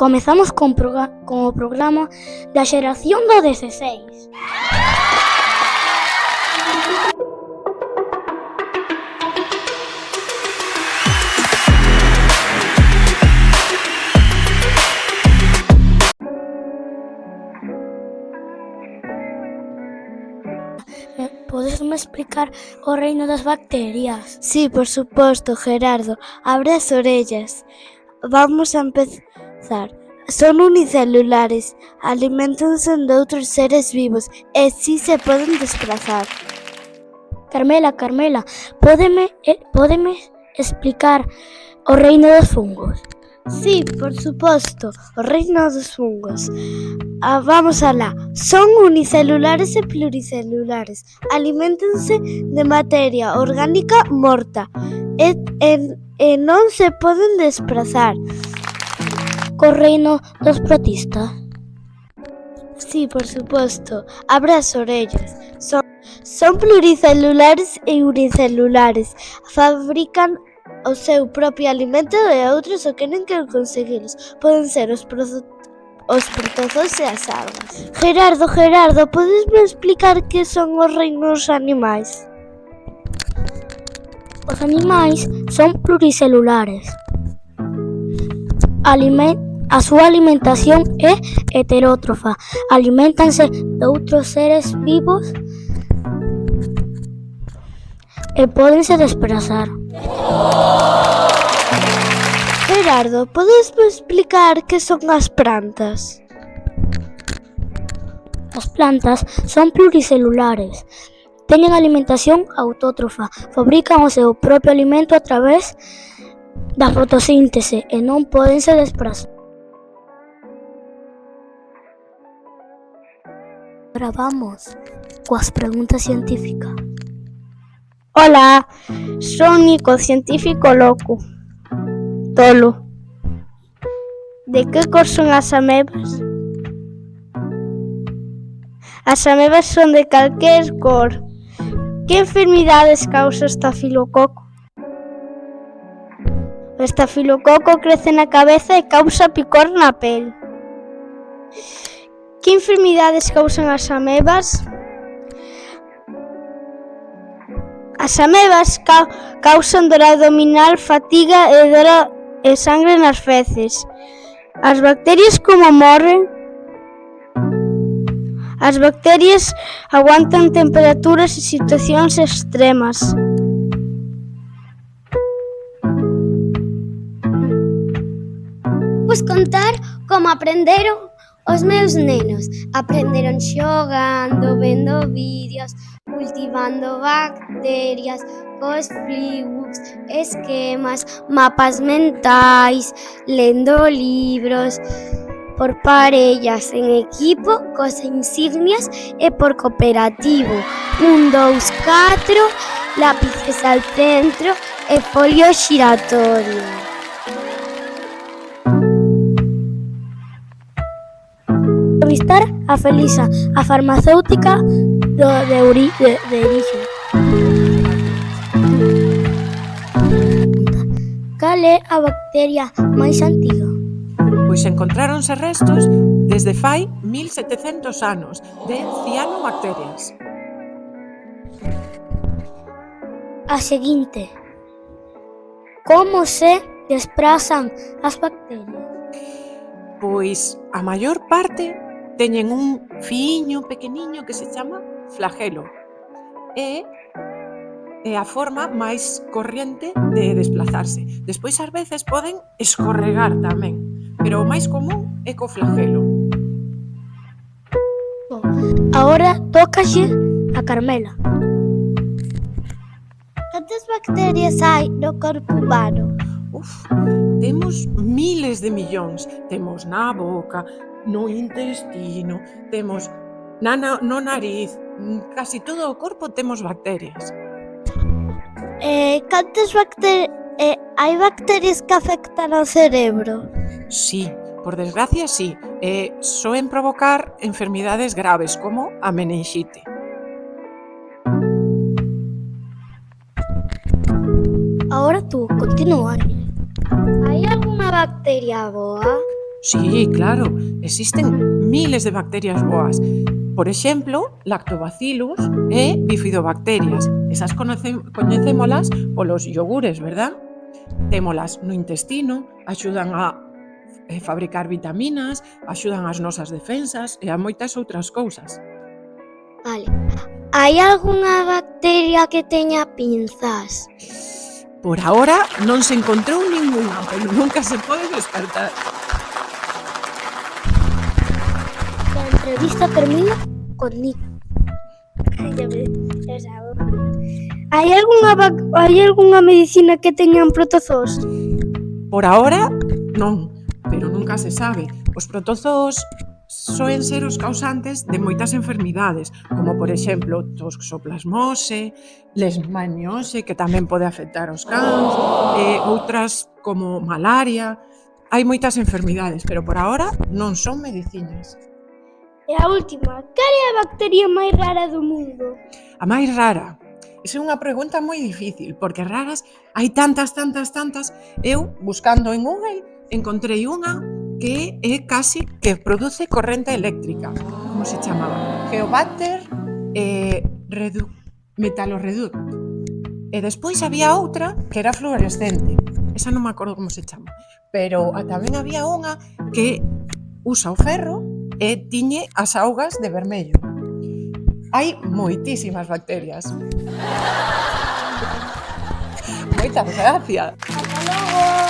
Comezamos con o programa da xeración do 16. Podesme explicar o reino das bacterias? Sí, por suposto, Gerardo. Abre as orellas. Vamos a empezar. Son unicelulares, aliméntanse de outros seres vivos e si se poden desplazar. Carmela, pódeme explicar o reino dos fungos? Sí, por suposto, o reino dos fungos. Vamos alá. Son unicelulares e pluricelulares. Aliméntanse de materia orgánica morta e non se poden desplazar. Co reino dos protistas? Sí, por suposto. Abre as orellas. Son pluricelulares e unicelulares. Fabrican o seu propio alimento e outros o queren conseguilos. Poden ser os protozoos e as algas. Gerardo, podesme explicar que son os reinos animais? Os animais son pluricelulares. A súa alimentación é heterótrofa. Aliméntanse de outros seres vivos e pódense desplazar. Gerardo, podesme explicar que son as plantas? As plantas son pluricelulares. Teñen alimentación autótrofa. Fabrican o seu propio alimento a través da fotosíntese e non pódense desplazar. Agora vamos coas preguntas científicas. Hola, son Nico, científico loco. Tolo. De que cor son as amebas? As amebas son de calquer cor. Que enfermidades causa o estafilococo? O estafilococo crece na cabeza e causa picor na pel. Que enfermidades causan as amebas? As amebas causan dor abdominal, fatiga e sangre nas feces. As bacterias como morren? As bacterias aguantan temperaturas e situacións extremas. Vos contar como aprenderon os meus nenos. Aprenderon xogando, vendo vídeos, cultivando bacterias, cos flipbooks, esquemas, mapas mentais, lendo libros, por parellas, en equipo, cos insignias e por cooperativo. 1, 2, 4, lápices al centro e folio xiratorio. Entrevistar a Felisa, a farmacéutica de orixe. Cal é a bacteria máis antiga? Pois encontráronse restos desde fai 1700 anos de cianobacterias. A seguinte. Como se desprazan as bacterias? Pois a maior parte teñen un fiiño pequeniño que se chama flagelo. É a forma máis corriente de desplazarse. Despois ás veces poden escorregar tamén, pero o máis común é co flagelo. Agora tócalle a Carmela. Cantas bacterias hai no corpo humano? Temos miles de millóns. Temos na boca, no intestino, temos no nariz, casi todo o corpo temos bacterias. Hai bacterias que afectan ao cerebro? Sí, por desgracia sí. Soen provocar enfermidades graves como a meningite. Ahora tú, continúa. Hai algunha bacteria boa? Sí, claro, existen miles de bacterias boas. Por exemplo, lactobacillus e bifidobacterias. Esas coñecémolas polos iogures, verdad? Témolas no intestino, axudan a fabricar vitaminas, axudan ás nosas defensas e a moitas outras cousas. Vale. Hai algunha bacteria que teña pinzas? Por ahora non se encontrou ninguna, pero nunca se pode descartar. La entrevista termina con Nick. Hai algunha medicina que teñan protozoos? Por ahora, non, pero nunca se sabe. Os protozoos soen ser os causantes de moitas enfermidades, como por exemplo toxoplasmose, leishmaniose, que tamén pode afectar os cans, e outras como malaria. Hai moitas enfermidades, pero por ahora non son medicinas. E a última, cal é a bacteria máis rara do mundo? A máis rara? Esa é unha pregunta moi difícil, porque raras hai tantas. Eu, buscando en Google, encontrei unha que é casi que produce corrente eléctrica. Como se chamaba? Geobacter metalloreduct. E despois había outra que era fluorescente. Esa non me acordo como se chama. Pero tamén había unha que usa o ferro e tiñe as augas de vermello. Hai moitísimas bacterias. Moitas gracias. Hasta logo!